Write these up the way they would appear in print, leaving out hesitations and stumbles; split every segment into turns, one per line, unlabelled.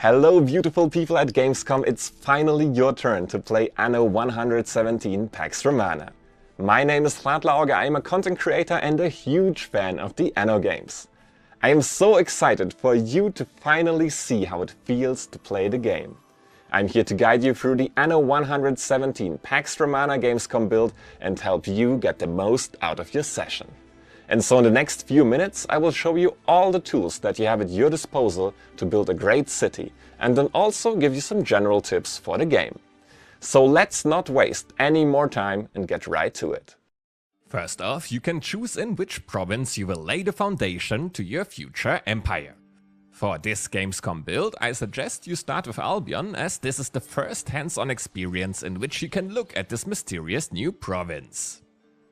Hello beautiful people at Gamescom, it's finally your turn to play Anno 117 Pax Romana. My name is Lauge, I am a content creator and a huge fan of the Anno games. I am so excited for you to finally see how it feels to play the game. I'm here to guide you through the Anno 117 Pax Romana Gamescom build and help you get the most out of your session. And so in the next few minutes I will show you all the tools that you have at your disposal to build a great city, and then also give you some general tips for the game. So let's not waste any more time and get right to it.
First off, you can choose in which province you will lay the foundation to your future empire. For this Gamescom build, I suggest you start with Albion, as this is the first hands-on experience in which you can look at this mysterious new province.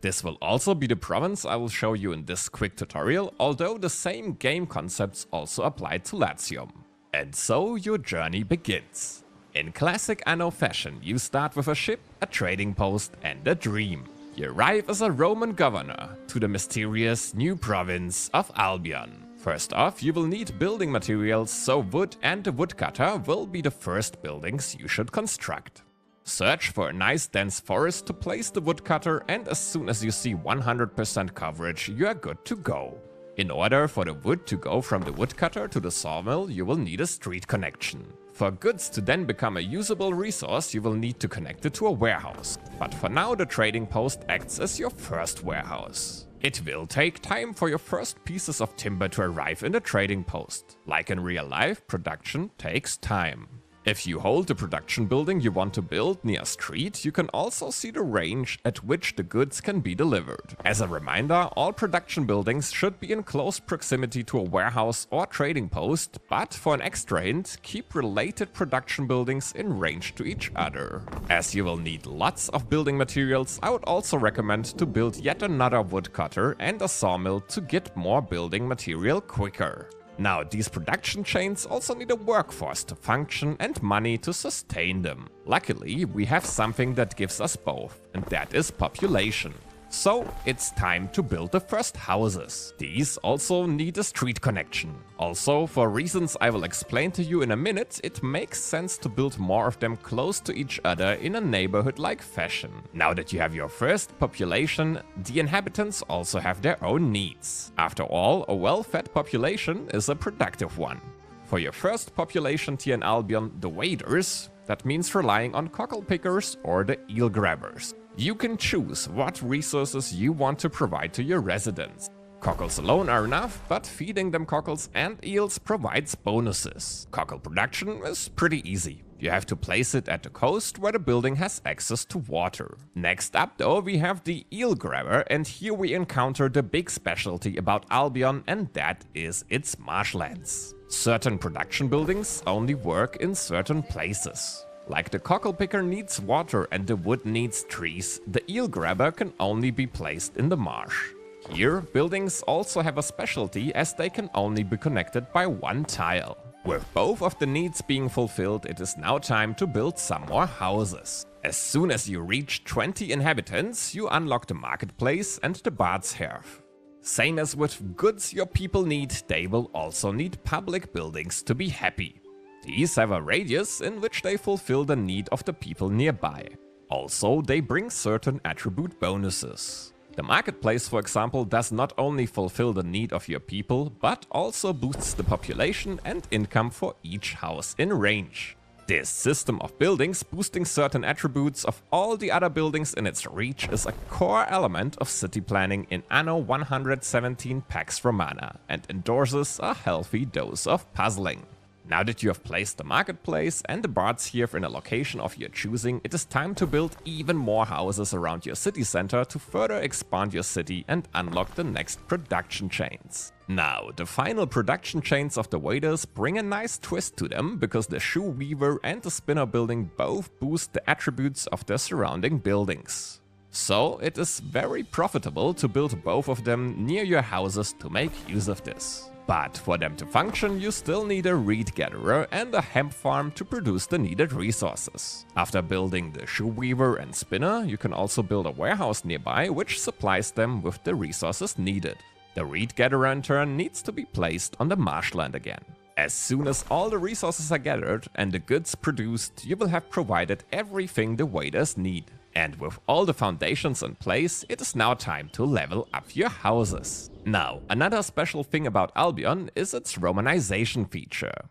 This will also be the province I will show you in this quick tutorial, although the same game concepts also apply to Latium. And so your journey begins. In classic Anno fashion, you start with a ship, a trading post and a dream. You arrive as a Roman governor to the mysterious new province of Albion. First off, you will need building materials, so wood and the woodcutter will be the first buildings you should construct. Search for a nice dense forest to place the woodcutter, and as soon as you see 100% coverage, you are good to go. In order for the wood to go from the woodcutter to the sawmill, you will need a street connection. For goods to then become a usable resource, you will need to connect it to a warehouse. But for now, the trading post acts as your first warehouse. It will take time for your first pieces of timber to arrive in the trading post. Like in real life, production takes time. If you hold the production building you want to build near a street, you can also see the range at which the goods can be delivered. As a reminder, all production buildings should be in close proximity to a warehouse or trading post, but for an extra hint, keep related production buildings in range to each other. As you will need lots of building materials, I would also recommend to build yet another woodcutter and a sawmill to get more building material quicker. Now, these production chains also need a workforce to function and money to sustain them. Luckily, we have something that gives us both, and that is population. So, it's time to build the first houses. These also need a street connection. Also, for reasons I will explain to you in a minute, it makes sense to build more of them close to each other in a neighborhood-like fashion. Now that you have your first population, the inhabitants also have their own needs. After all, a well-fed population is a productive one. For your first population tier in Albion, the waders, that means relying on cockle pickers or the eel grabbers. You can choose what resources you want to provide to your residents. Cockles alone are enough, but feeding them cockles and eels provides bonuses. Cockle production is pretty easy. You have to place it at the coast where the building has access to water. Next up though, we have the eel grabber, and here we encounter the big specialty about Albion, and that is its marshlands. Certain production buildings only work in certain places. Like the cockle picker needs water and the wood needs trees, the eel grabber can only be placed in the marsh. Here, buildings also have a specialty, as they can only be connected by one tile. With both of the needs being fulfilled, it is now time to build some more houses. As soon as you reach 20 inhabitants, you unlock the marketplace and the bard's hearth. Same as with goods your people need, they will also need public buildings to be happy. These have a radius in which they fulfill the need of the people nearby. Also, they bring certain attribute bonuses. The marketplace, for example, does not only fulfill the need of your people, but also boosts the population and income for each house in range. This system of buildings boosting certain attributes of all the other buildings in its reach is a core element of city planning in Anno 117 Pax Romana, and endorses a healthy dose of puzzling. Now that you have placed the marketplace and the bard's hearth in a location of your choosing, it is time to build even more houses around your city center to further expand your city and unlock the next production chains. Now, the final production chains of the waders bring a nice twist to them, because the shoe weaver and the spinner building both boost the attributes of the surrounding buildings. So it is very profitable to build both of them near your houses to make use of this. But for them to function, you still need a reed gatherer and a hemp farm to produce the needed resources. After building the shoe weaver and spinner, you can also build a warehouse nearby which supplies them with the resources needed. The reed gatherer in turn needs to be placed on the marshland again. As soon as all the resources are gathered and the goods produced, you will have provided everything the waiters need. And with all the foundations in place, it is now time to level up your houses. Now, another special thing about Albion is its Romanization feature.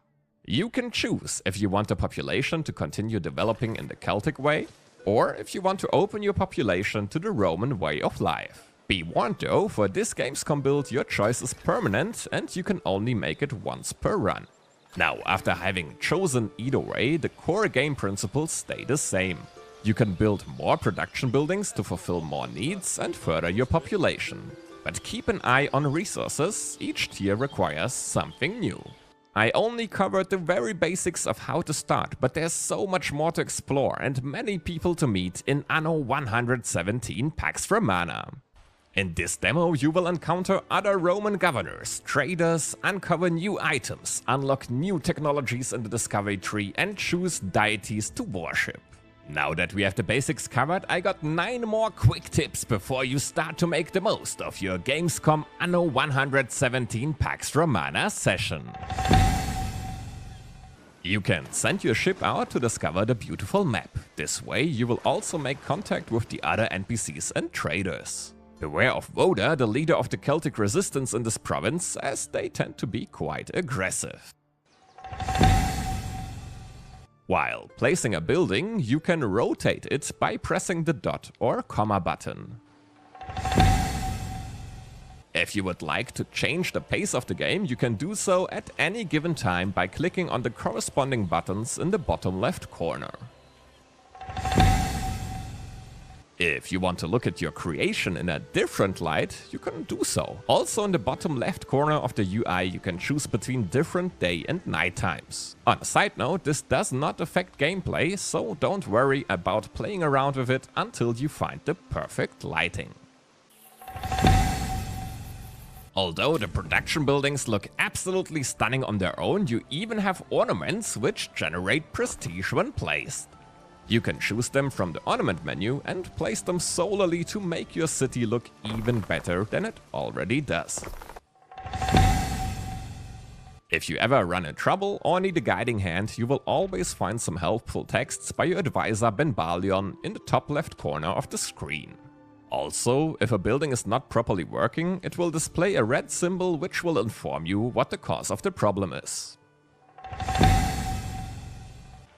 You can choose if you want the population to continue developing in the Celtic way, or if you want to open your population to the Roman way of life. Be warned though, for this Gamescom build your choice is permanent and you can only make it once per run. Now, after having chosen either way, the core game principles stay the same. You can build more production buildings to fulfill more needs and further your population. But keep an eye on resources, each tier requires something new. I only covered the very basics of how to start, but there's so much more to explore and many people to meet in Anno 117 Pax Romana. In this demo you will encounter other Roman governors, traders, uncover new items, unlock new technologies in the discovery tree and choose deities to worship. Now that we have the basics covered, I got 9 more quick tips before you start to make the most of your Gamescom Anno 117 Pax Romana session. You can send your ship out to discover the beautiful map. This way you will also make contact with the other NPCs and traders. Beware of Voda, the leader of the Celtic resistance in this province, as they tend to be quite aggressive. While placing a building, you can rotate it by pressing the dot or comma button. If you would like to change the pace of the game, you can do so at any given time by clicking on the corresponding buttons in the bottom left corner. If you want to look at your creation in a different light, you can do so. Also in the bottom left corner of the UI you can choose between different day and night times. On a side note, this does not affect gameplay, so don't worry about playing around with it until you find the perfect lighting. Although the production buildings look absolutely stunning on their own, you even have ornaments which generate prestige when placed. You can choose them from the ornament menu and place them solely to make your city look even better than it already does. If you ever run in trouble or need a guiding hand, you will always find some helpful texts by your advisor Ben Balion in the top left corner of the screen. Also, if a building is not properly working, it will display a red symbol which will inform you what the cause of the problem is.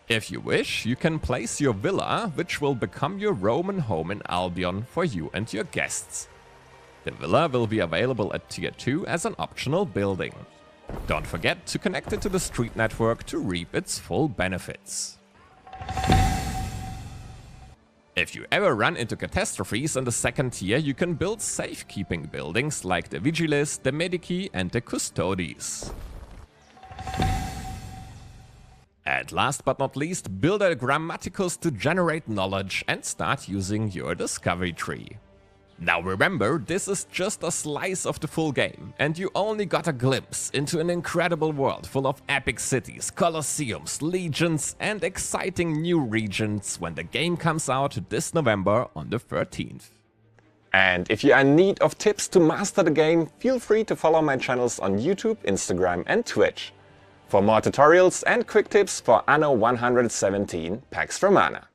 If you wish, you can place your villa, which will become your Roman home in Albion for you and your guests. The villa will be available at Tier 2 as an optional building. Don't forget to connect it to the street network to reap its full benefits. If you ever run into catastrophes in the second tier, you can build safekeeping buildings like the Vigiles, the Medici and the Custodes. And last but not least, build a Grammaticus to generate knowledge and start using your discovery tree. Now remember, this is just a slice of the full game, and you only got a glimpse into an incredible world full of epic cities, colosseums, legions and exciting new regions when the game comes out this November on the 13th.
And if you are in need of tips to master the game, feel free to follow my channels on YouTube, Instagram and Twitch for more tutorials and quick tips for Anno 117 Pax Romana.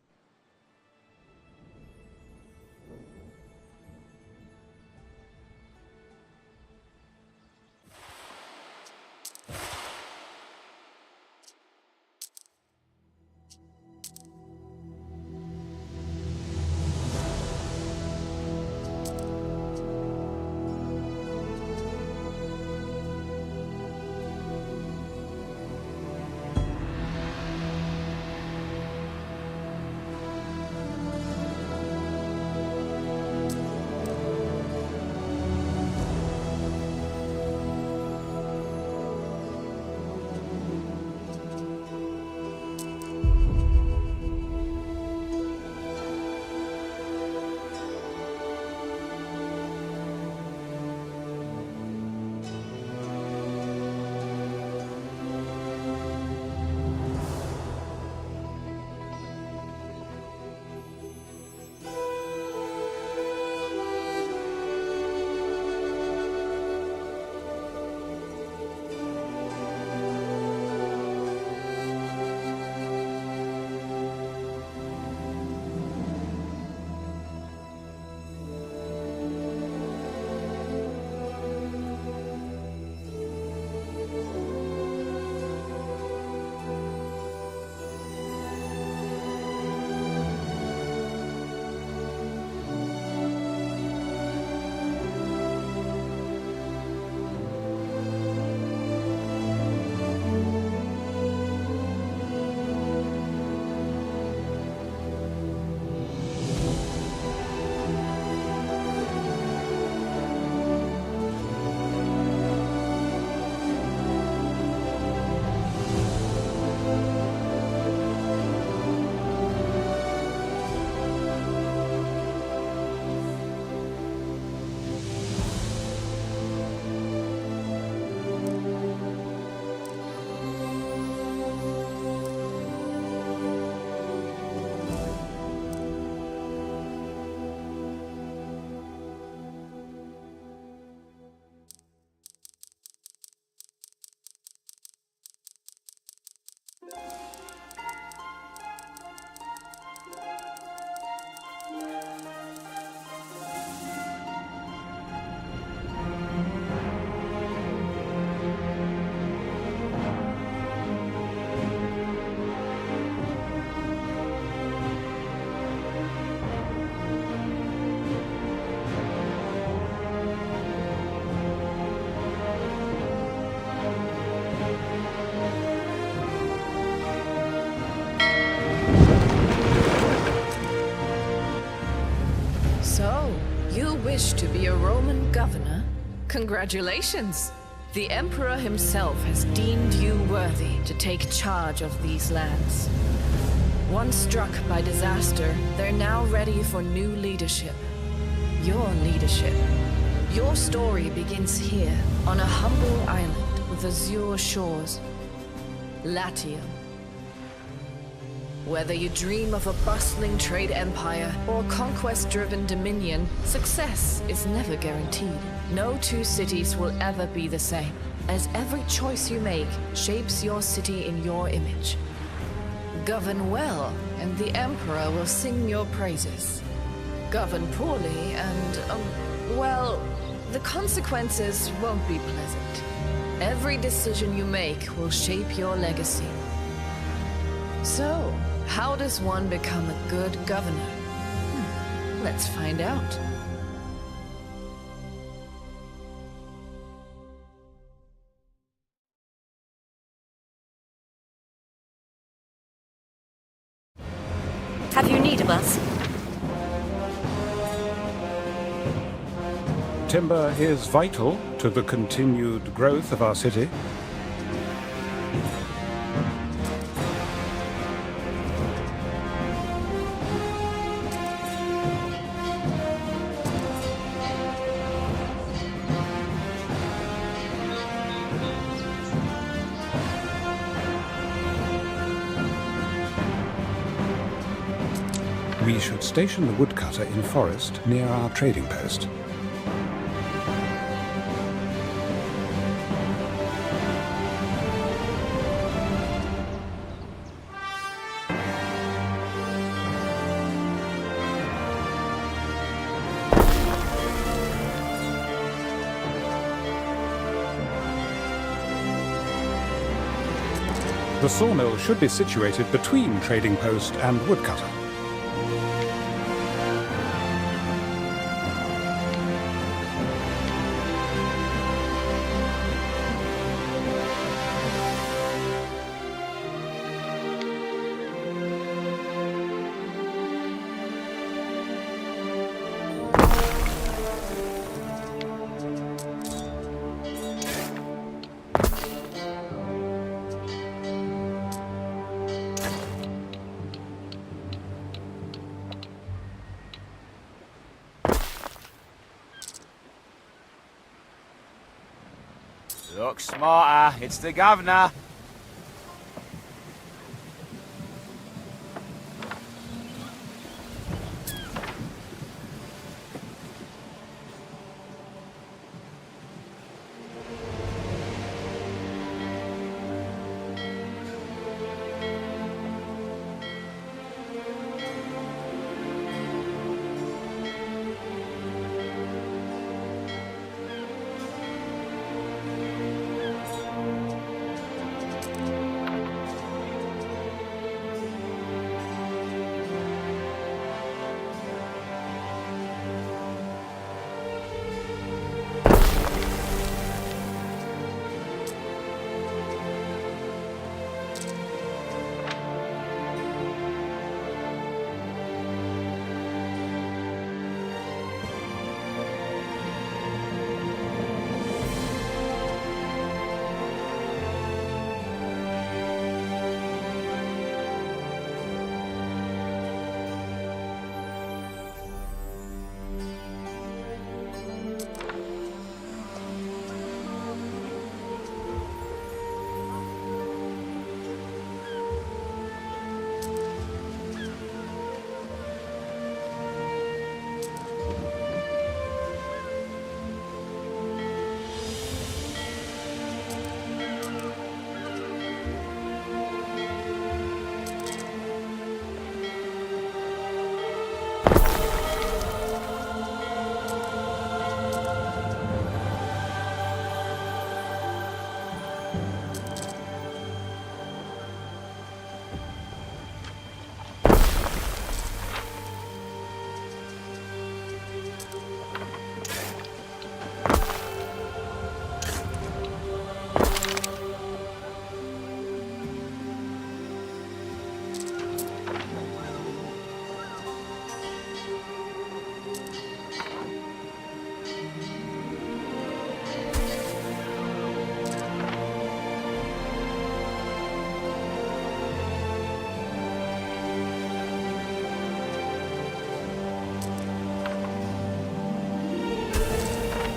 wish to be a Roman governor? Congratulations! The Emperor himself has deemed you worthy to take charge of these lands. Once struck by disaster, they're now ready for new leadership. Your leadership. Your story begins here, on a humble island with azure shores. Latium. Whether you dream of a bustling trade empire or conquest-driven dominion, success is never guaranteed. No two cities will ever be the same, as every choice you make shapes your city in your image. Govern well, and the Emperor will sing your praises. Govern poorly, and, well, the consequences won't be pleasant. Every decision you make will shape your legacy. So, how does one become a good governor? Let's find out.
Have you need of us?
Timber is vital to the continued growth of our city. We should station the woodcutter in forest near our trading post. The sawmill should be situated between trading post and woodcutter.
Look smarter, it's the governor.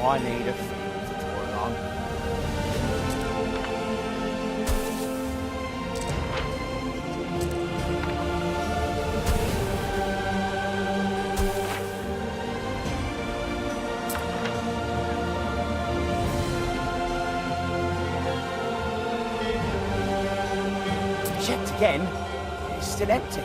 I need a field to toil on. Checked again, it's still empty.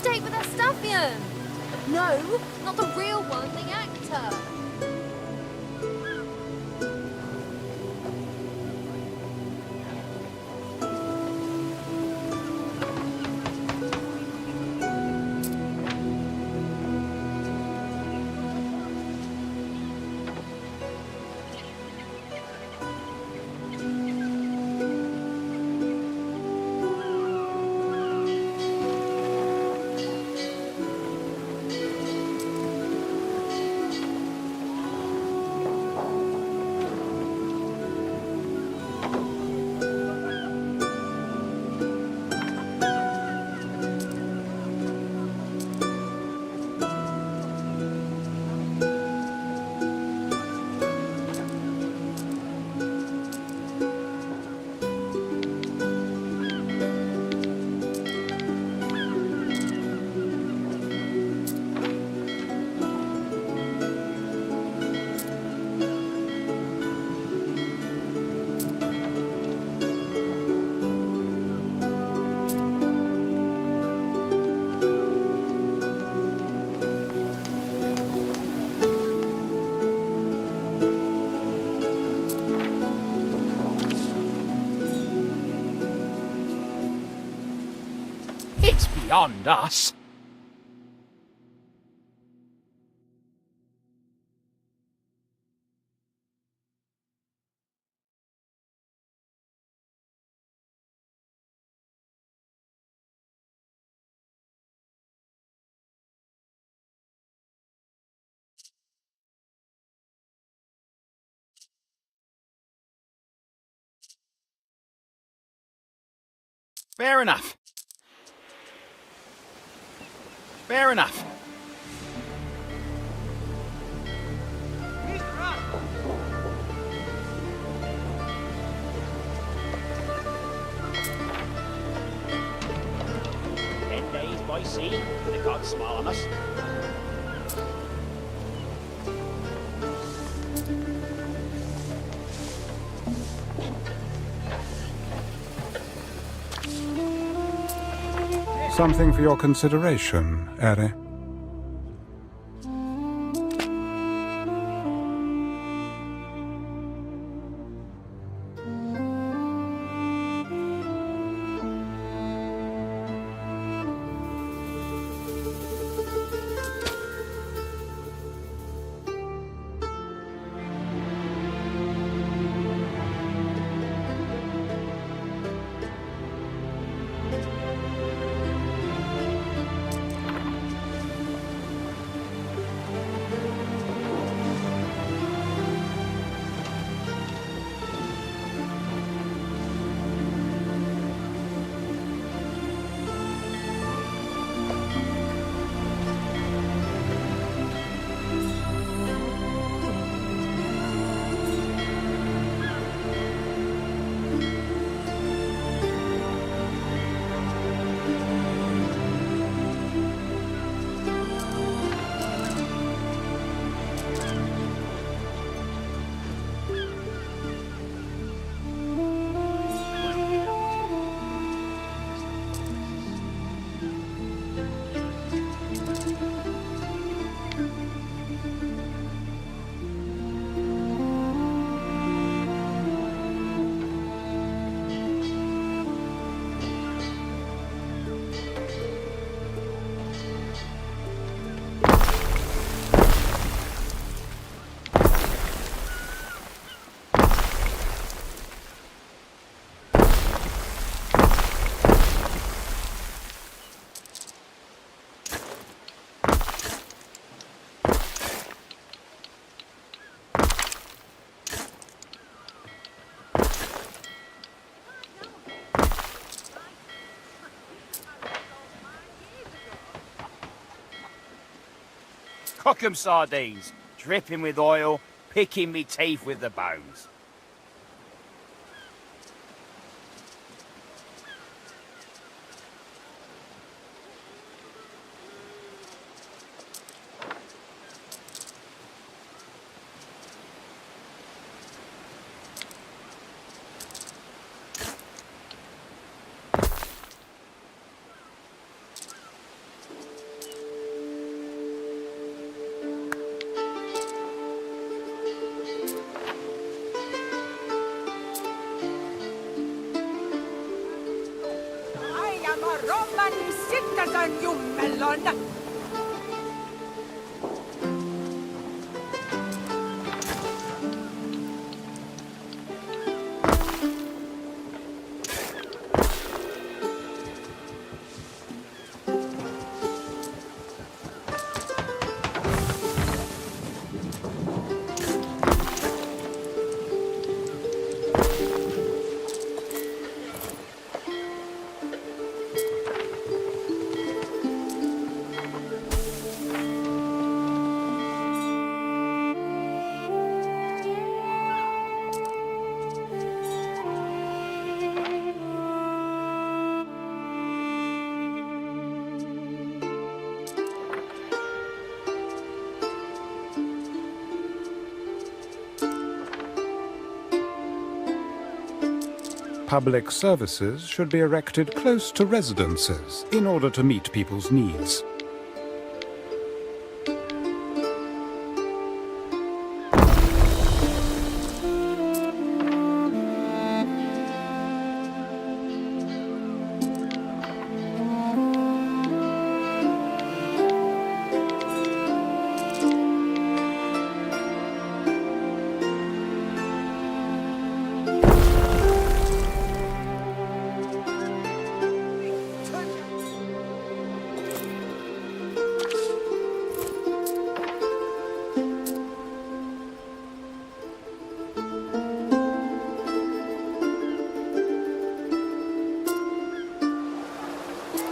Date with Astaffian! No, not the real one, the actor! It's beyond us. Fair enough. Fair enough. By sea, the gods smile on us.
Something for your consideration, Ere.
Cock 'em sardines, dripping with oil, picking me teeth with the bones.
I am a Roman citizen, you melon!
Public services should be erected close to residences in order to meet people's needs.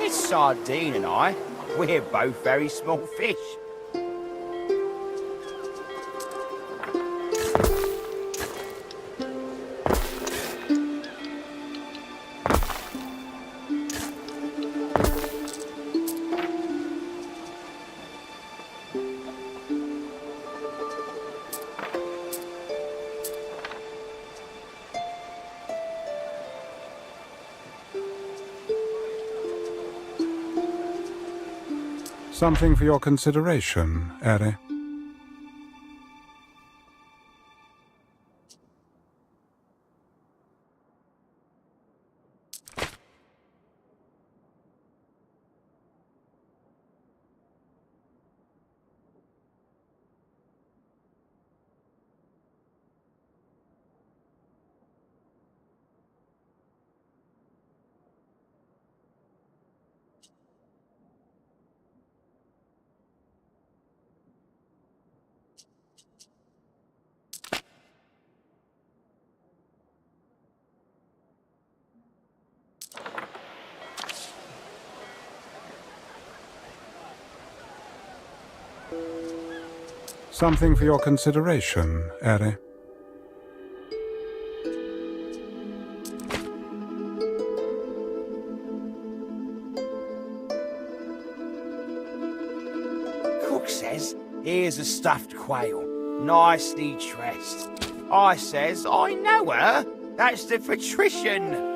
Sardine and I, we're both very small fish.
Something for your consideration, Eri. Something for your consideration, Eri.
Cook says, here's a stuffed quail, nicely dressed. I says, I know her. That's the patrician.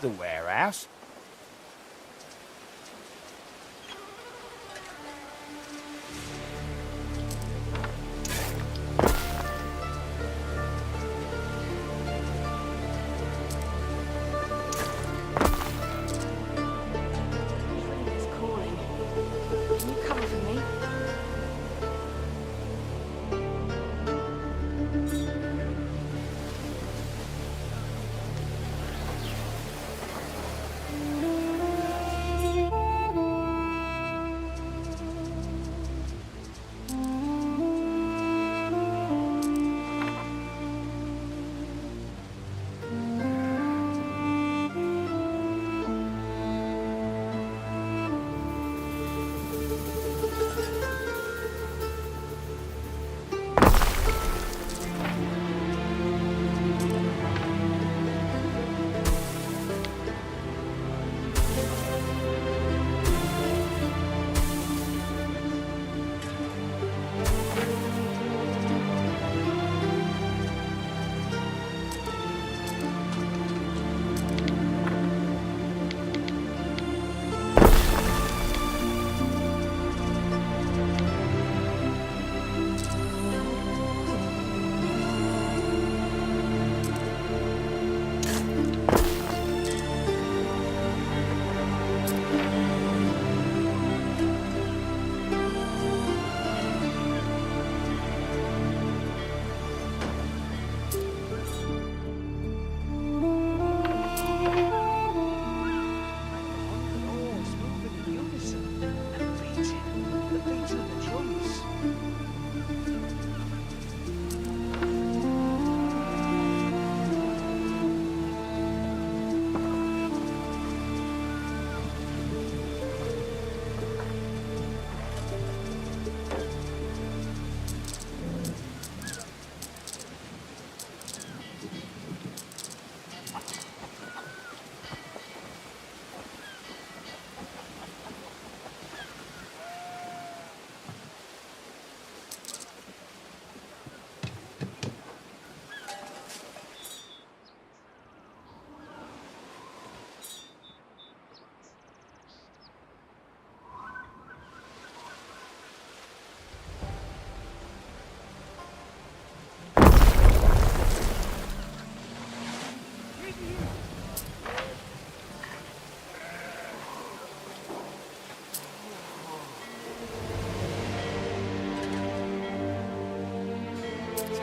the warehouse.
It's calling. Can you cover for me?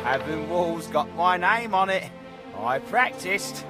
Tavern wall's got my name on it. I practiced.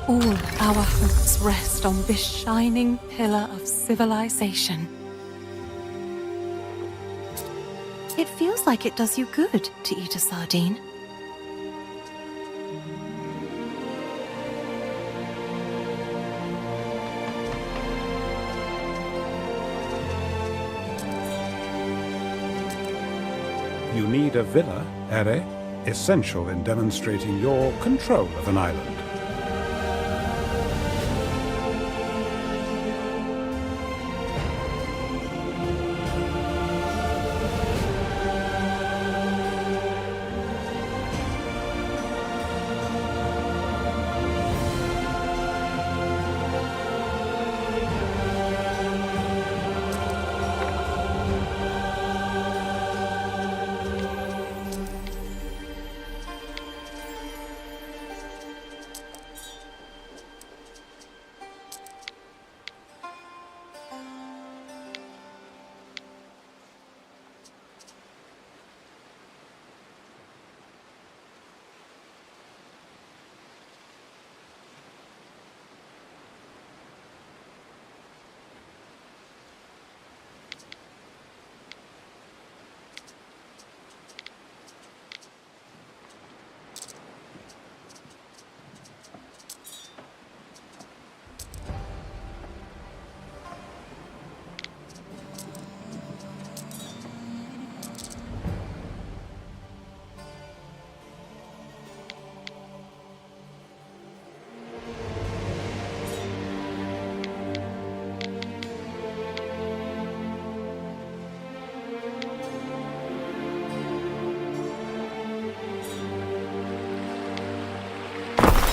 All our hopes rest on this shining pillar of civilization. It feels like it does you good to eat a sardine.
You need a villa, Ere, essential in demonstrating your control of an island.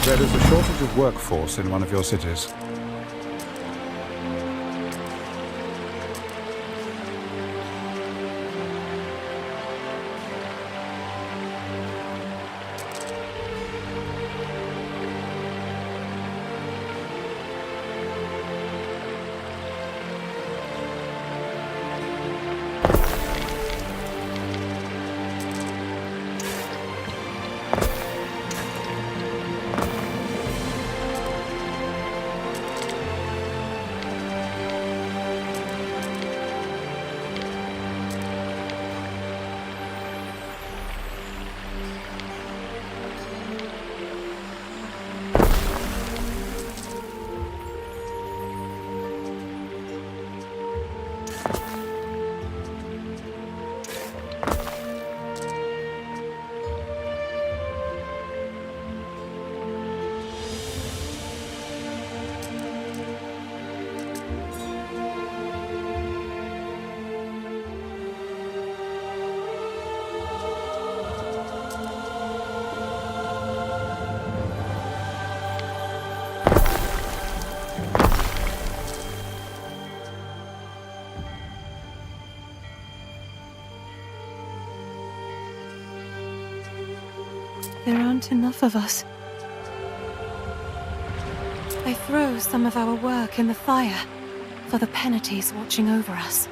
There is a shortage of workforce in one of your cities.
There aren't enough of us. I throw some of our work in the fire for the penalties watching over us.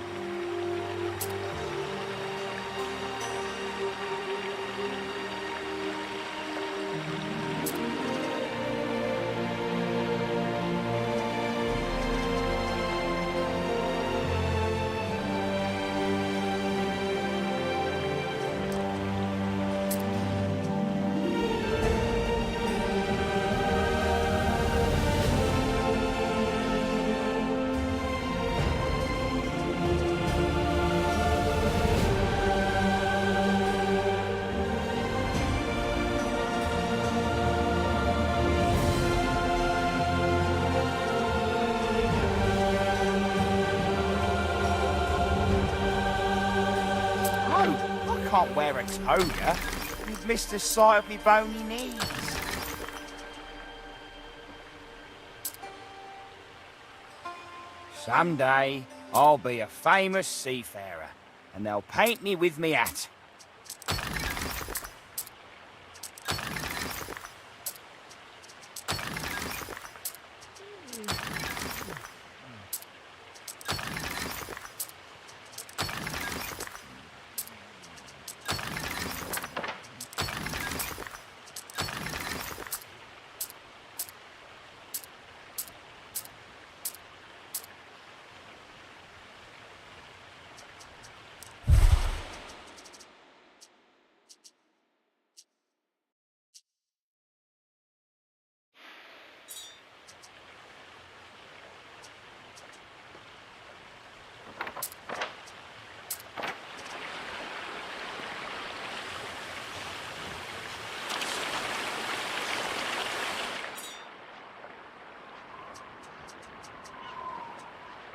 I can't wear a toga. You've missed the sight of me bony knees. Someday, I'll be a famous seafarer, and they'll paint me with me hat.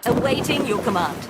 Awaiting your command.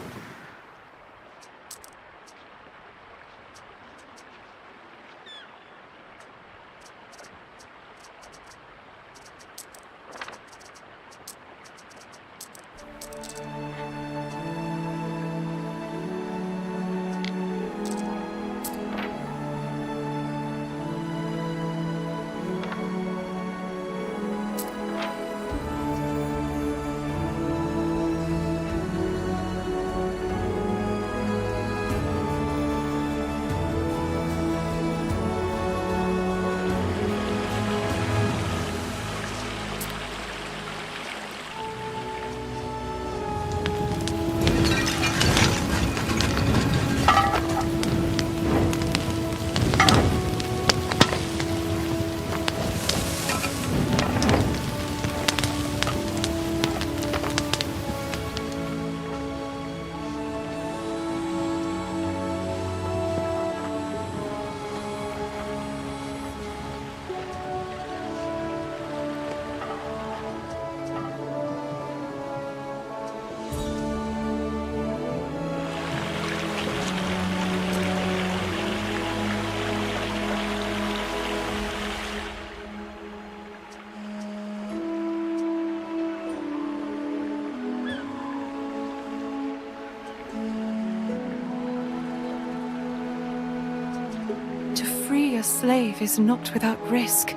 A slave is not without risk.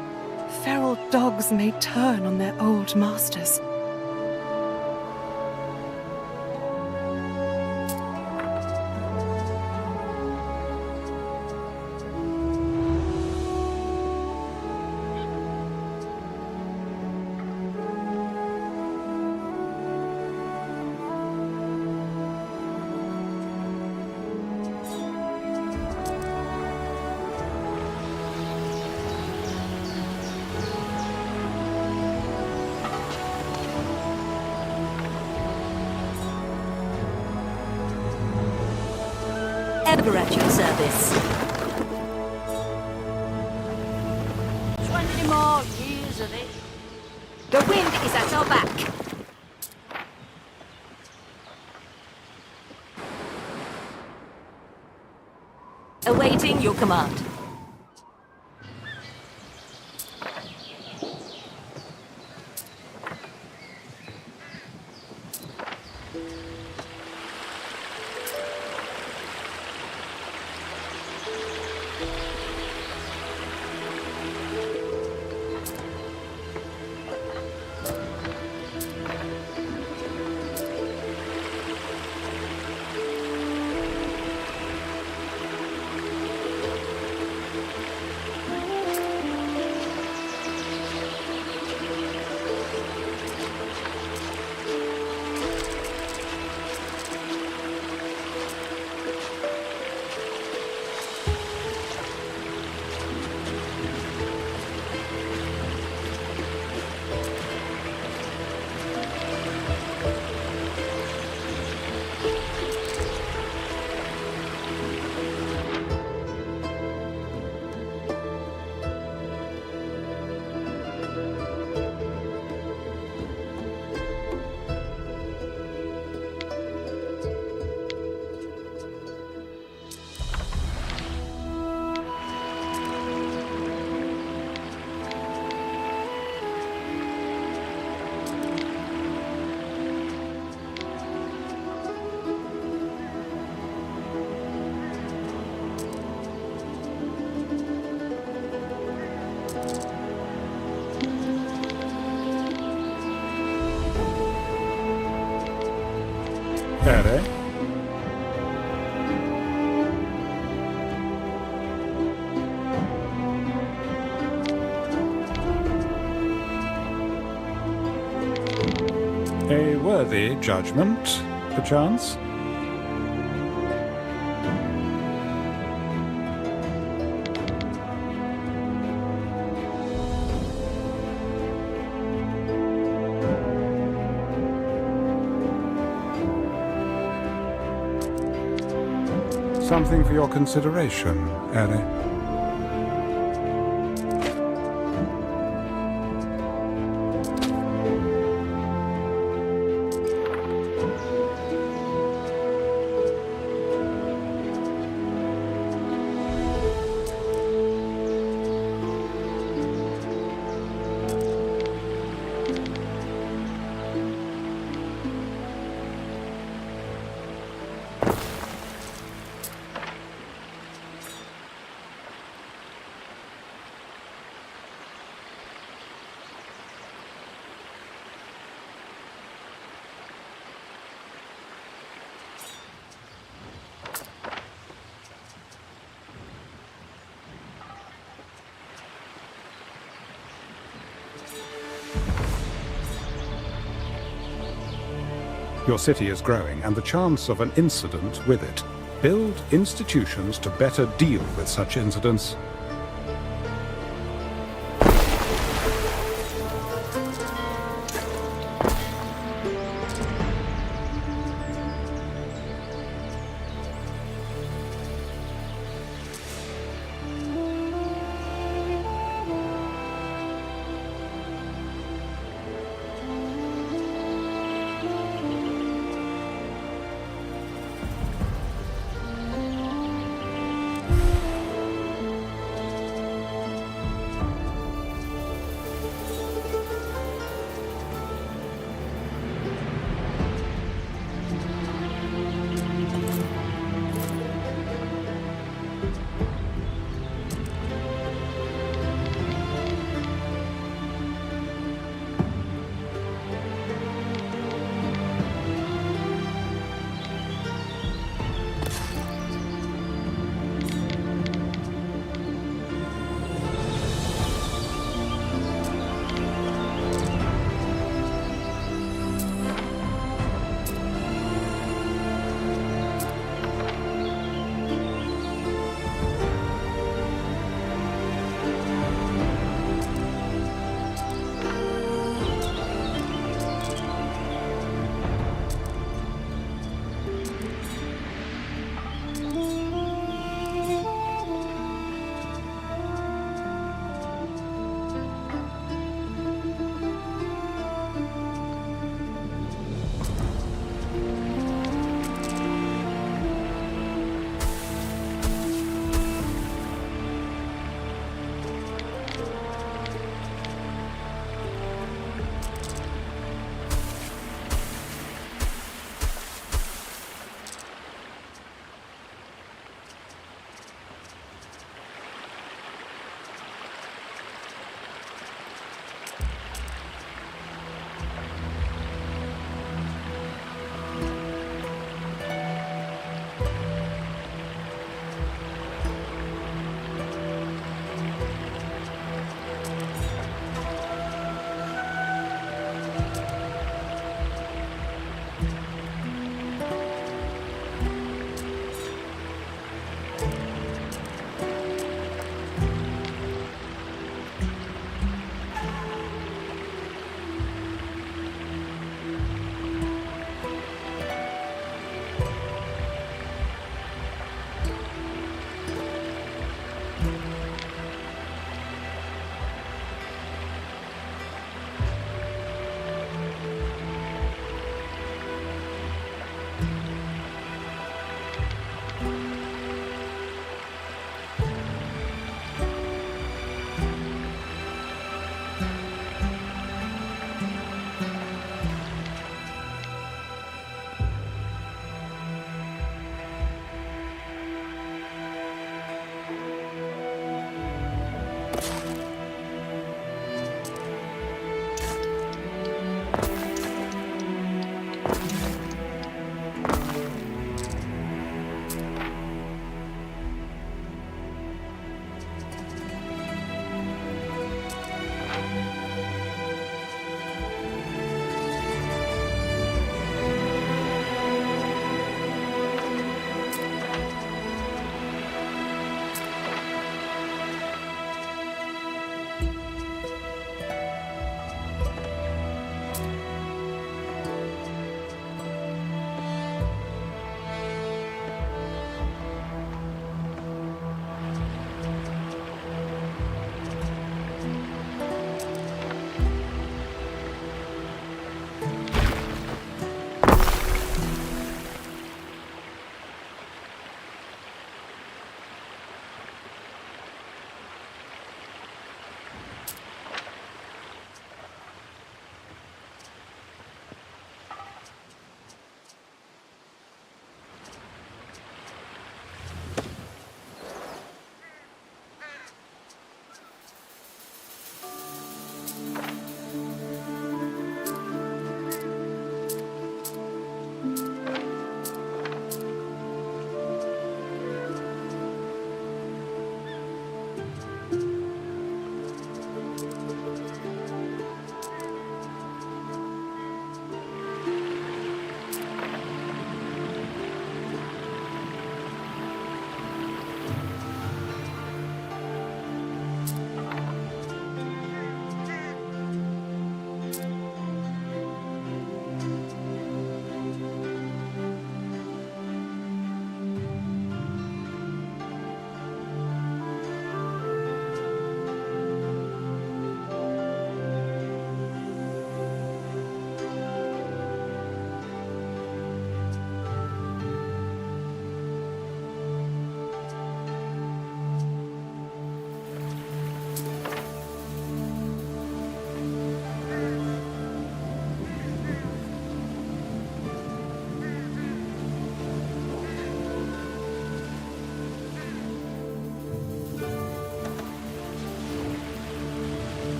Feral dogs may turn on their old masters.
Ever at your service.
20 more years of it.
The wind is at our back. Awaiting your command.
Ere? A worthy judgment, perchance? Something for your consideration, Ere. Your city is growing, and the chance of an incident with it. Build institutions to better deal with such incidents.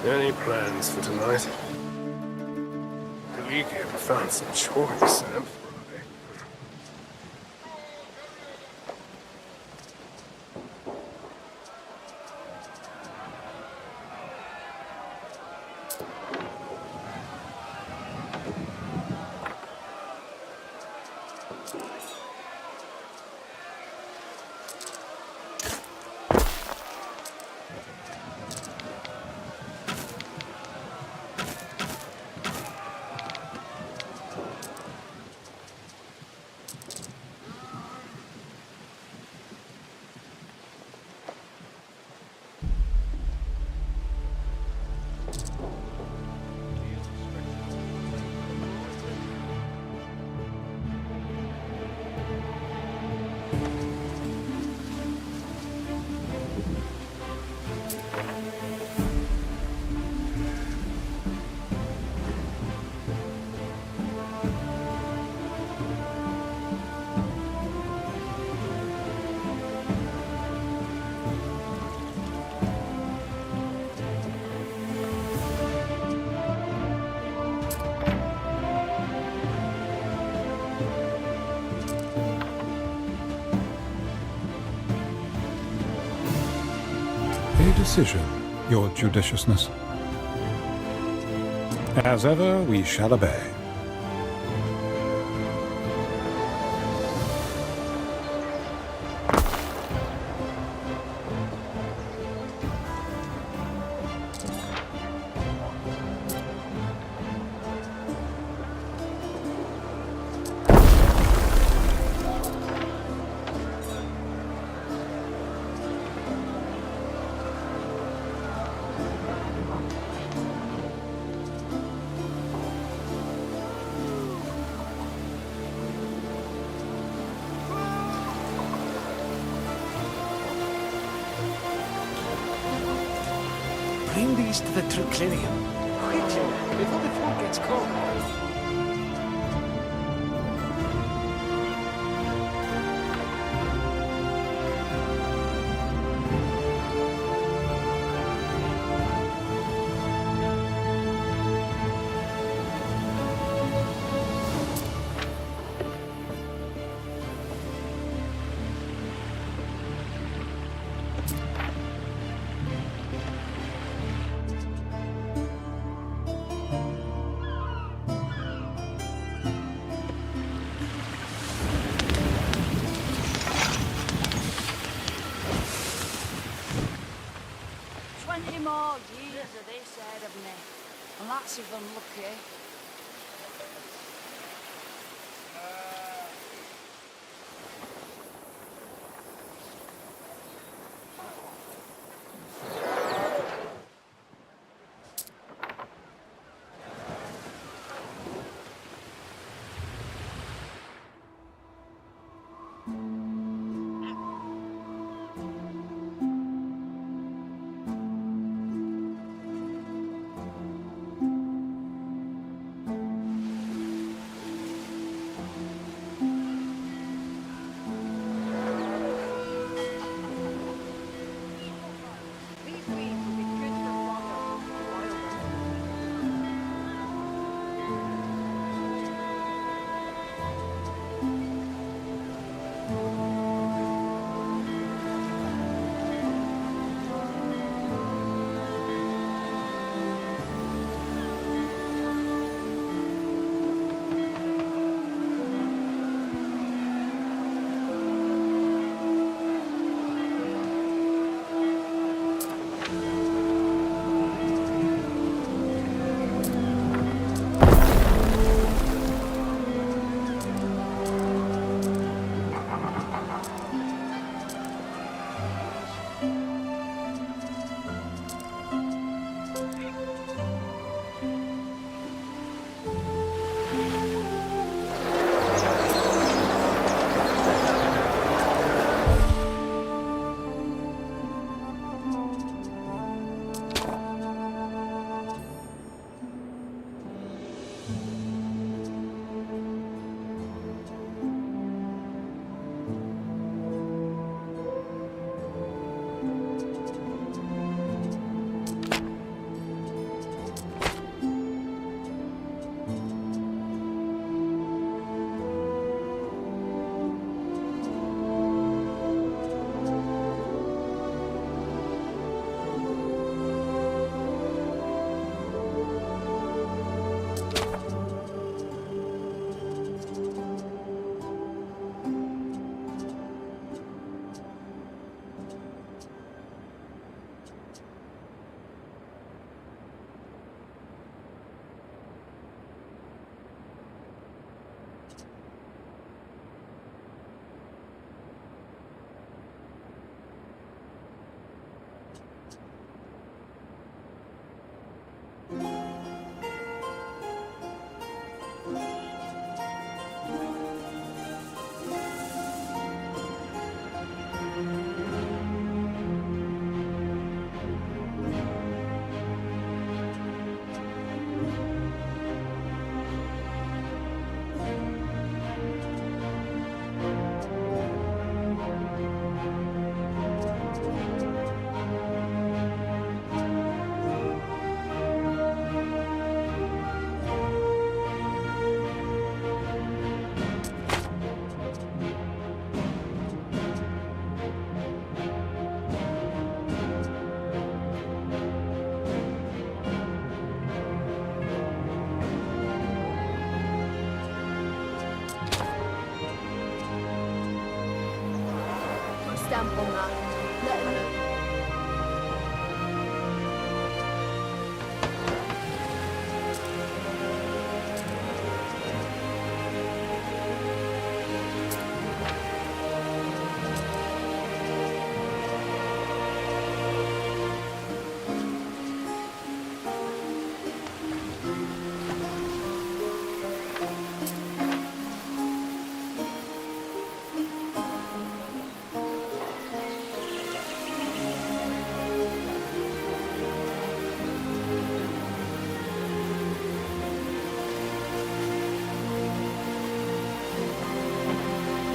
Any plans for tonight? Believe you ever found some choice, Sam?
A decision, your judiciousness. As ever, we shall obey.
Bring these to the triclinium. Quickly, before the food gets cold.
More years of this ahead of me, and that's if I'm lucky.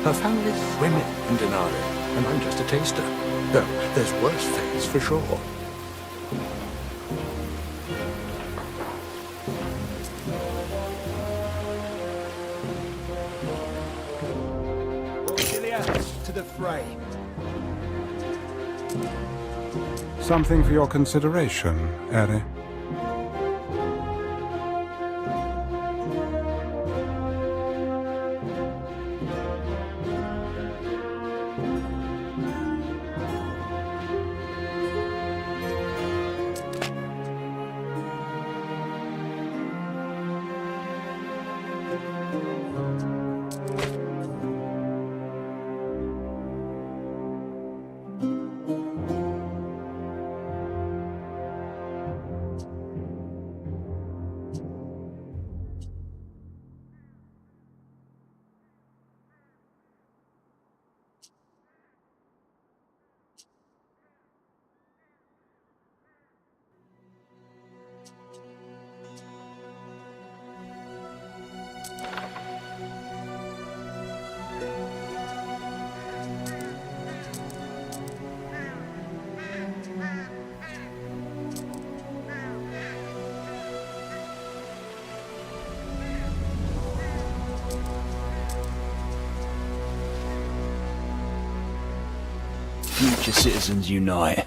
Her family's women in Denari, and I'm just a taster. Though there's worse fates for sure.
To the fray.
Something for your consideration, Eri.
Future citizens unite.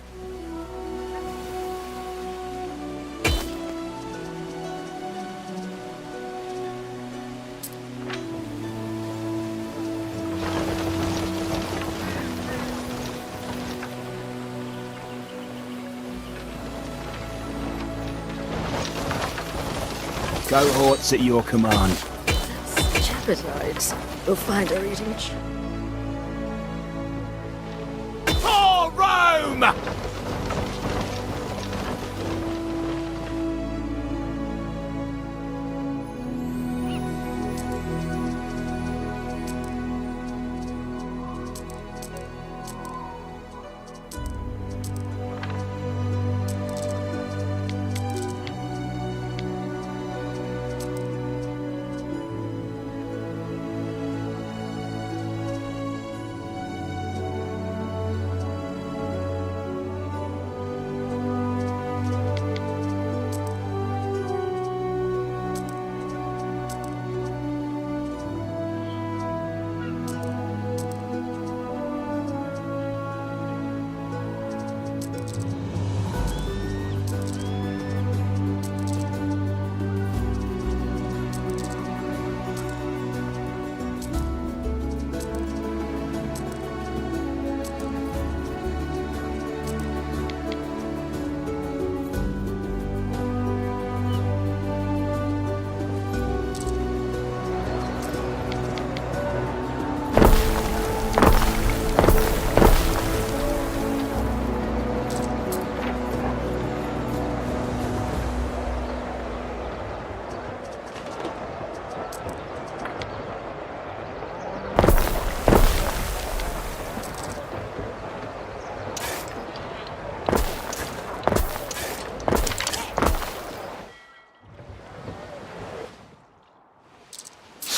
Cohorts at your command.
Such appetites. You'll find her eating.
For Rome!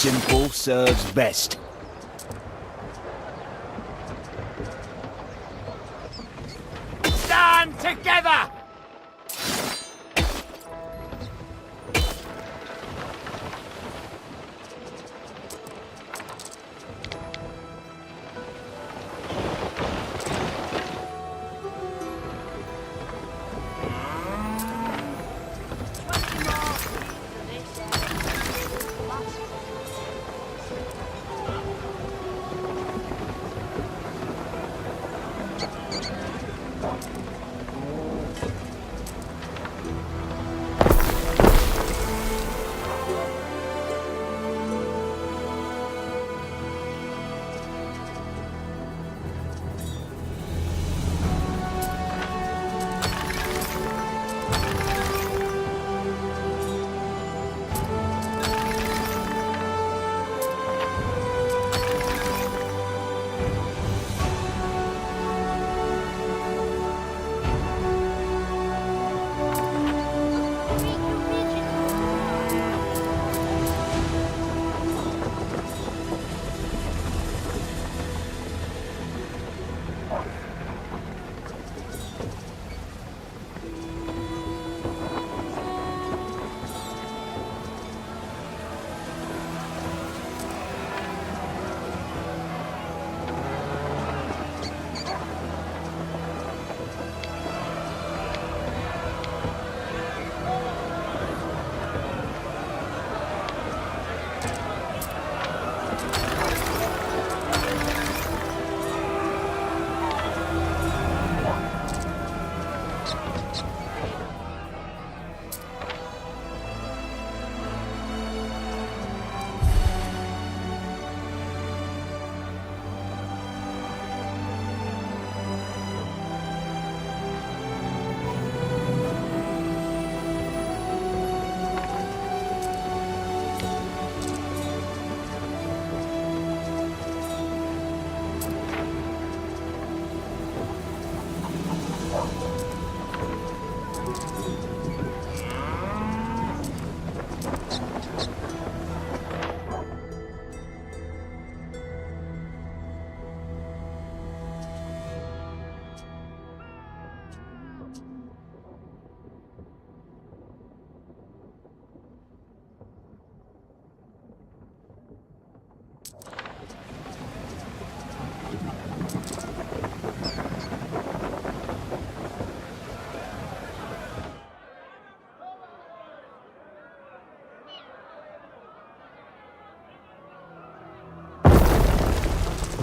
Simple serves best. Stand together!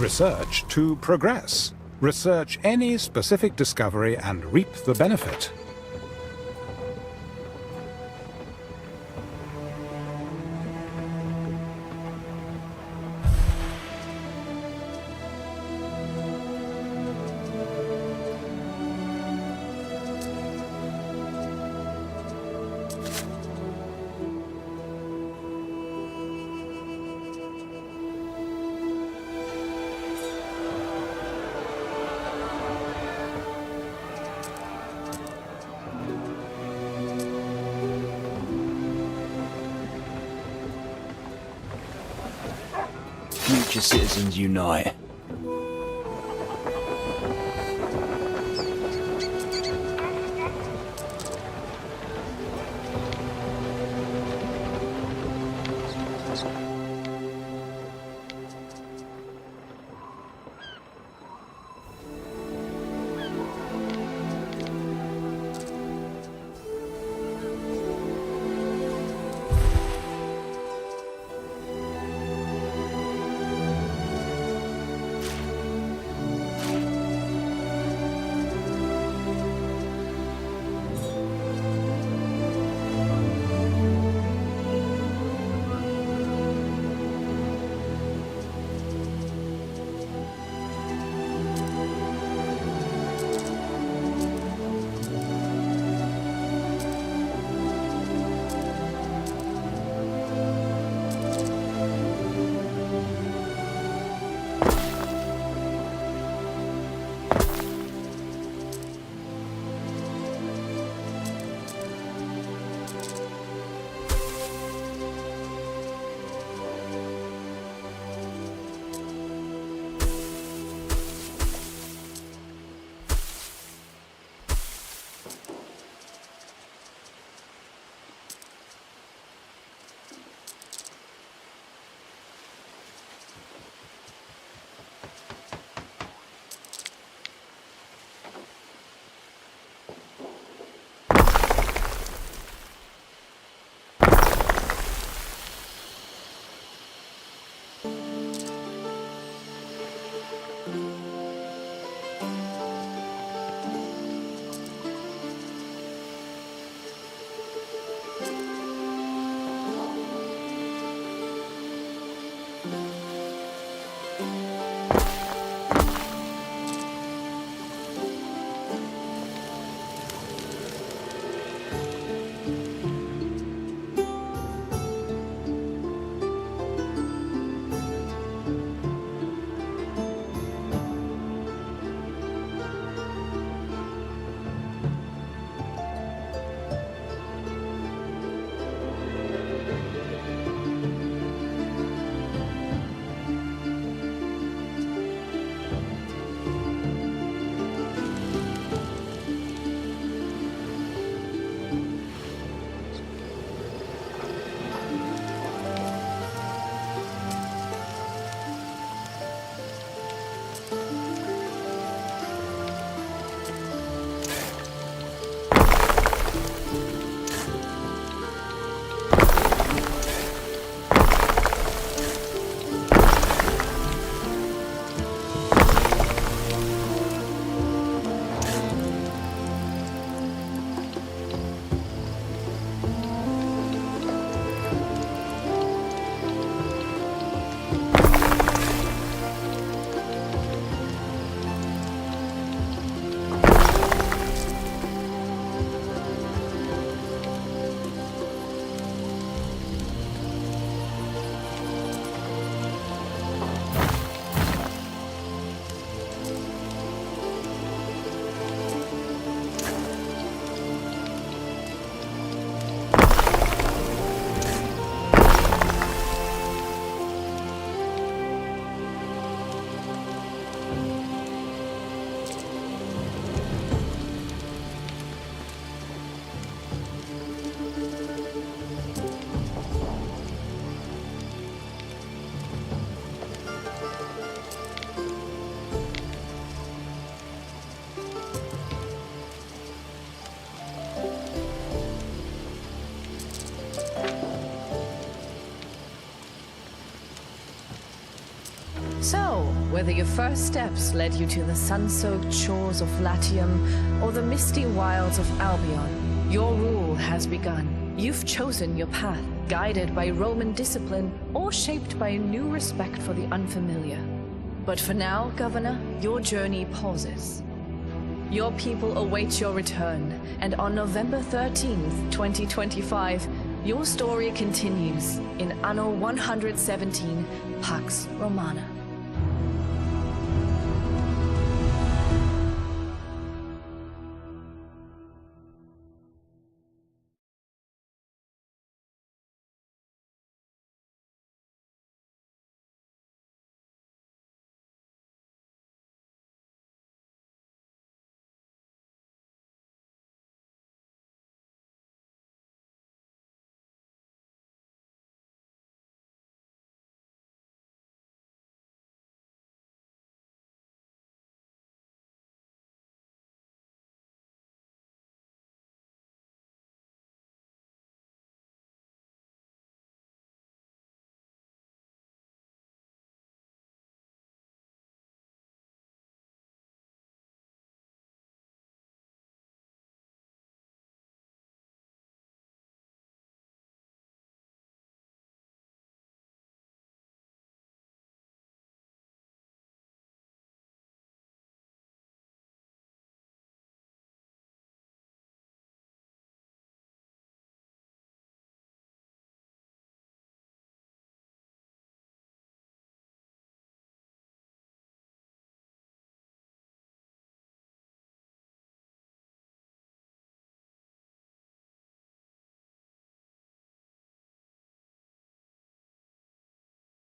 Research to progress. Research any specific discovery and reap the benefit.
Future citizens unite.
Whether your first steps led you to the sun-soaked shores of Latium or the misty wilds of Albion, your rule has begun. You've chosen your path, guided by Roman discipline or shaped by a new respect for the unfamiliar. But for now, Governor, your journey pauses. Your people await your return, and on November 13th, 2025, your story continues in Anno 117, Pax Romana.